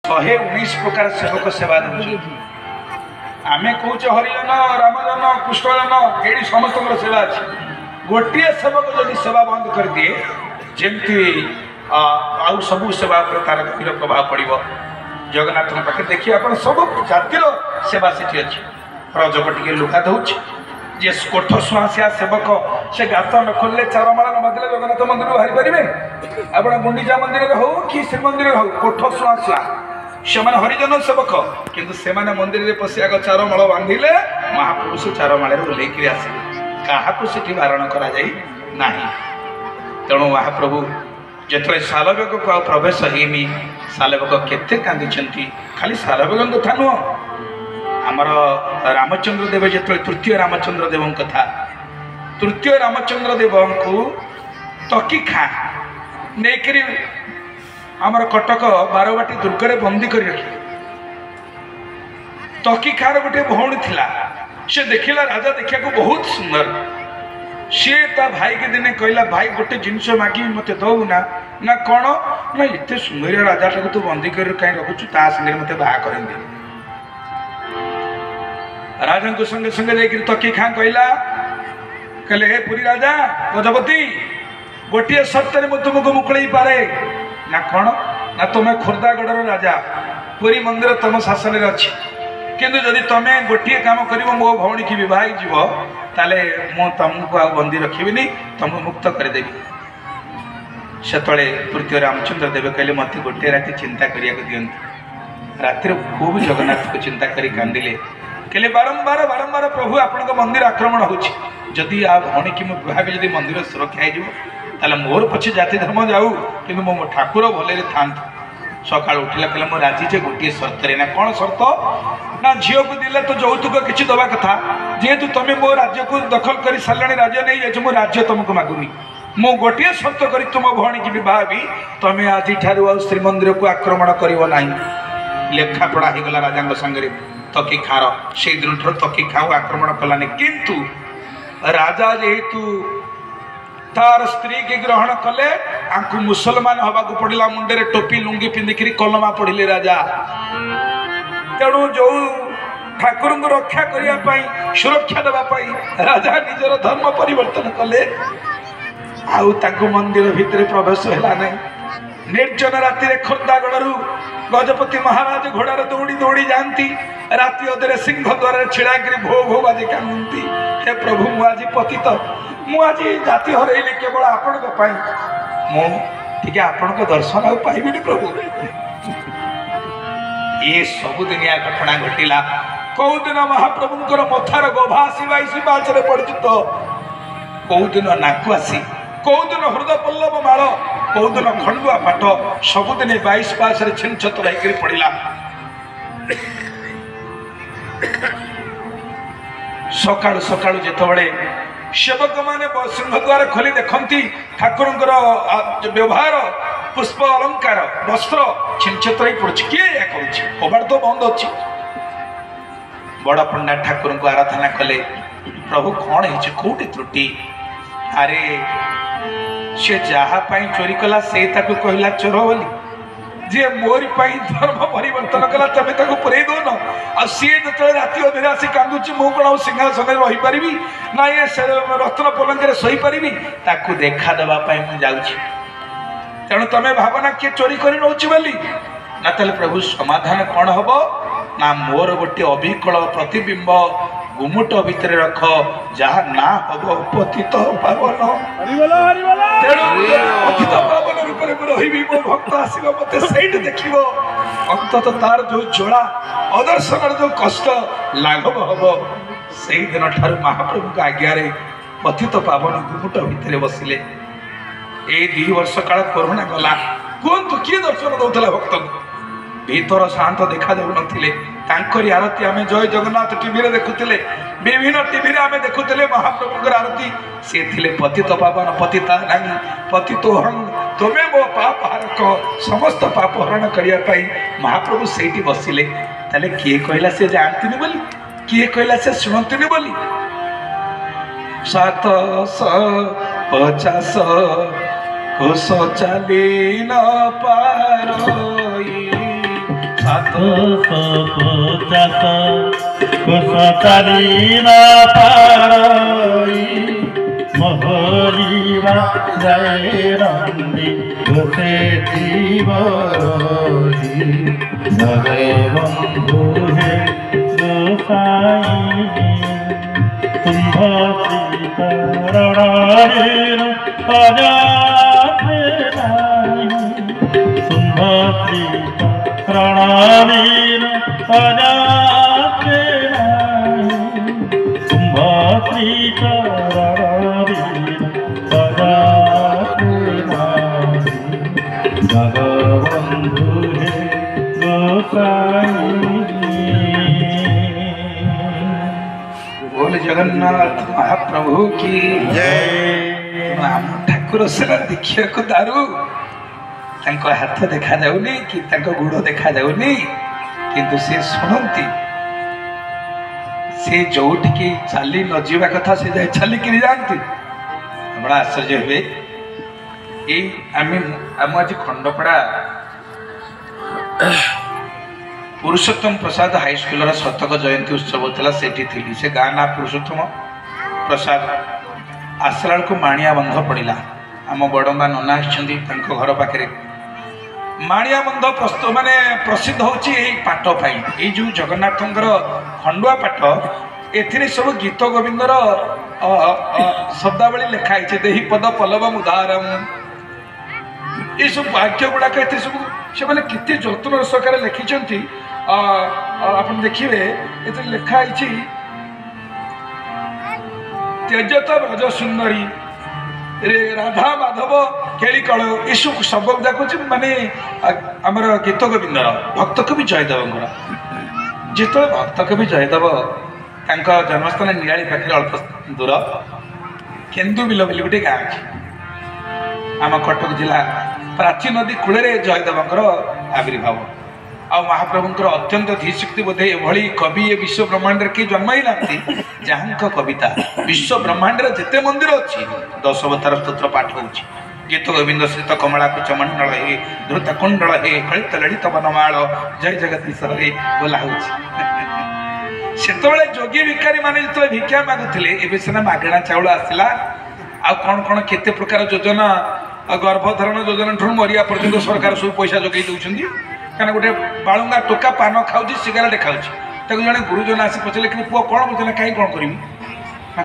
119 प्रकार सेवक सेवा दे आमे कौच हरिजन रामजन कृष्णजन ये समस्त सेवा अच्छी गोटे सेवक जब सेवा बंद कर दिए जमती आउ सब सेवा पर तार गभीर प्रभाव पड़ो जगन्नाथ पाखे देखिए आप सब जातिर सेवा से अच्छी रजक टे लुगा दौच जे कोठ सुआसिया सेवक से गात न खोलले चारमाला न बांधले जगन्नाथ मंदिर बाहरी पारे आप गुंडीचा मंदिर हो कि श्रीमंदिर हो कोठ सुआसिया से हरिजन सेवक किंतु से मंदिर में पशिया चारमाल बांधिले महाप्रभु से चारमाल ओह्लैक आसे क्या बारण करा तेणु महाप्रभु जो सालवेग को आ प्रवेश होनी सालवेग केते कांदी खाली सालवेग कथा नुह आमर रामचंद्र देव जो तृतीय रामचंद्र देव कथा तृतीय रामचंद्र देव को तकी खाँ नहीं आमर कटक बारवाटी दुर्गे बंदी कर रखी तकी खार गोटे भौणी थिला से देखला राजा देखा को बहुत सुंदर सी ता भाई के दिने कहला भाई गोटे जिनस मागी मत दौ ना ना कौन ना इतने सुंदर राजा टाक तू बंदी कर कहीं रखुचु ता संगे मत बाहा कर राजा को संगे संगे जाकर तकी खाँ कहला कहले हे पुरी राजा गजपति गोटे सप्ताह में तुमको मुकुल पारे ना कौन ना तुम्हें खोर्धागढ़ राजा पुरी मंदिर तुम शासन में अच्छी किंतु जदि तुम्हें गोटे काम कर मो भौणी की बह जीव ताले मु तुमको आ बंदी रखी तुमको मुक्त करदेवी से तृतीय रामचंद्र देव कहले मत गोटे राति चिंता करिया दियंतु रातिर खूब जगन्नाथ को चिंता करी कांदिले कहले बारंबार बारंबार प्रभु आपण मंदिर आक्रमण होदी आ भौणी की विभाग जब मंदिर सुरक्षा हो मोर पछे जाति धर्म जाऊ कि मो ठाकुर भले था सका उठला कहला मो राजी जे गोटे शर्त ना कौन शर्त ना झील को दिले तो यौतुक किसी दवा कथा जेहेतु तुम मो राज्य को दखल कर सारे राज्य नहीं जाए मो राज्य तुमको मागुनी मो गोटे शर्त कर तुम भौणी की बह भी तुम्हें आज ठार श्रीमंदिर को आक्रमण करना लेखापड़ा हो गला राजा संगे तकी खार से दिन ठार तकी खाऊ आक्रमण कलानी किंतु राजा जेहेतु तार स्त्री के ग्रहण कले आंकु मुसलमान हवा को पड़िला मुंडे टोपी लुंगी पिंधिक कलमा पढ़िले राजा तेणु जो ठाकुर को रक्षा करने सुरक्षा देवाई राजा निजर धर्म परिवर्तन कले आउ मंदिर भितर प्रवेश है निर्जन राति खोर्धागढ़ गजपति महाराज घोड़ार दौड़ी दौड़ी जाती राति अधे सिंह द्वार छिड़ा भो भो बाजी कांदी हे प्रभु मुझे पतित मुझे जाति हरैली केवल आपण मुझे आपण दर्शन आ पाइबी प्रभु ये सबुदिनिया घटना घटिला कौ दिन महाप्रभुंर मथार गभा आसी बाचरे पड़ी तो कौ दिन नाकु आसी कौ दिन हृदय पल्लव माल कौ दिन खंडुआ पाठ सबुदिन 22 पास छिन छतर होकर पड़ा सका सका जिते सेवक मैंने सिंहद्वार खोली देखती ठाकुर व्यवहार पुष्प अलंकार वस्त्र छिनछतर पड़े किए या कबाड़ तो बंद अच्छी बड़ पंडा ठाकुर को आराधना कले प्रभु कौन है कौटी त्रुटि अरे सी जहाँपाई चोरी कला से कहला चोर बोली जे मोरी धर्म परिवर्तन कला तमें पुरे दौन आ सी जो राति अधे आसी कांदुची मु कौन सिंहासन रहीपरि ना ये रत्न पलंग शोपारि देखा देवाई मुझे जाऊँगी तेणु तुम्हें भावना किए चोरी कर नौची बोली ना ताले प्रभु समाधान कौन हम ना मोर गोटे अविकल प्रतिबिंब गुमुट भितर रख जहाँ ना हम पतित पावन पतित पावन रूप रही मो भक्त आस मत से देख अंतत तार जो जोड़ा अदर्शन जो कष्ट लाघव हम से दिन ठार महाप्रभु आज्ञा पतित पावन गुमुट भितर बसिले ए 2 वर्ष काल कोरोना गला कहतु किए दर्शन दौला भक्त भीतर शांत देखा जाऊ नथिले आरती आम जय जगन्नाथ टीवी रे देखुले विभिन्न टीवी रे आम देखुले महाप्रभु आरती सी थे पतित पावन पतिता नहीं पतितोहं तुम्हें मो पाप हारक समस्त पाप हरण करने महाप्रभु से बसिले ताले किए कहला से जानती बोली किए कहला से शुणती बोली 750 कोश चली न पारोई চাষ কুশ চারি না পারই মোহরিবা যায় রন্দি ঘুষে জীব বন্ধু হে গোসাই তুম্ভ শ্রীকরণের পজাতে তুম্ভ শ্রীকরণের পজাতে তুম্ভ শ্রীকরণের পজাতে জগবন্ধু হে গোসাই। बोल जगन्नाथ महाप्रभु की जय। ठाकुर सेना देखिया को दारू हाथ देखा जाऊनी कि गोड़ देखा जाऊनी किंतु से शुणती से जोटिकी चली न जीवा कथा से जाए चलिक जाती बड़ा आश्चर्य हुए। आम आज खंडपड़ा पुरुषोत्तम प्रसाद हाईस्कूल शतक जयंती उत्सव होता से गाँ ना पुरुषोत्तम प्रसाद आसला को माणिया बंध पड़ा आम बड़ंबा नना घर पाखे माणिया बंध माने प्रसिद्ध होची पाठ पाई जो जगन्नाथ खंडुआ पाठ ए सब गीत गोविंदर शब्दावली लिखाई देही पद पल्लव उदारम ये सब वाक्य गुड़ाक सब से मैंने कितने जतन सहकार लिखिंट आप देखिए ये लिखाई त्यजत ब्रज सुंदरी रे राधा माधव केली कल ये सब शब्द जाक माने आमर गीत गोविंदर भक्त कवि जयदेव जिते भक्त कवि जयदेव जन्मस्थान निराली पाखे अल्प दूर केन्दु बिल बोली गोटे गाँ अच्छी आम कटक जिला प्राची नदी कूल जयदेव आविर्भाव आ महाप्रभुंर अत्यंत धीशक्ति बोधे एभली कवि ए विश्व ब्रह्मांड किए जन्म ही ना जहाँ कविता विश्व ब्रह्मांड जिते मंदिर अच्छी 10 अवतार स्तोत्र पाठ हो गीत गोविंद श्रीत कमला कुचमंडल हे धृत कुंडल हे हलित ललित बनमाल जय जगदीश्वर रे बोला होते जोगी भिकारी माने जो भिक्षा मागुले ए सीना मागणा चाउल आसला आ कौन कौन केते प्रकार योजना गर्भधारण योजना ठूँ मरिया पर्यंत सरकार सब पैसा जोगे दौरान क्या गोटे बालुंगा टोका पान खाऊँ सिगारेट खाऊँ जड़े गुरुजन आसी पचारे कि पुआ कौन बोलते कहीं कौन करी